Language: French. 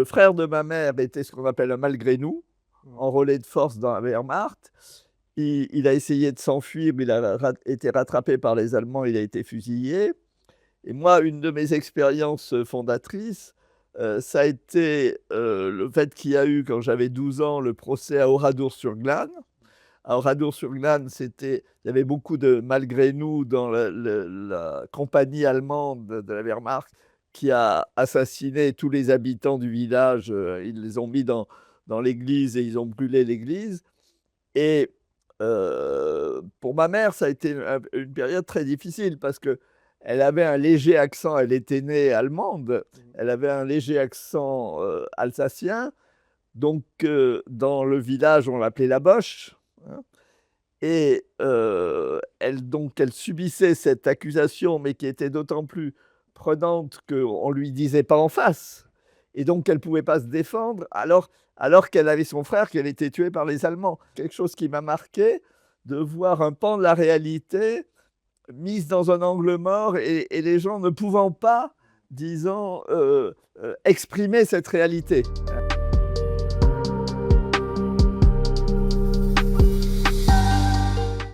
le frère de ma mère était ce qu'on appelle un malgré nous, en relais de force dans la Wehrmacht. Il a essayé de s'enfuir, mais il a été rattrapé par les Allemands, il a été fusillé. Et moi, une de mes expériences fondatrices, ça a été le fait qu'il y a eu, quand j'avais 12 ans, le procès à Oradour-sur-Glane. À Oradour-sur-Glane, il y avait beaucoup de malgré nous dans la compagnie allemande de la Wehrmacht qui a assassiné tous les habitants du village. Ils les ont mis dans l'église et ils ont brûlé l'église. Et pour ma mère, ça a été une période très difficile parce que elle avait un léger accent, elle était née allemande, elle avait un léger accent alsacien. Donc, dans le village, on l'appelait la Boche, hein. Et elle subissait cette accusation, mais qui était d'autant plus prenante qu'on ne lui disait pas en face. Et donc, elle ne pouvait pas se défendre, alors qu'elle avait son frère qui avait été tué par les Allemands. Quelque chose qui m'a marqué, de voir un pan de la réalité mise dans un angle mort et les gens ne pouvant pas, disons, exprimer cette réalité.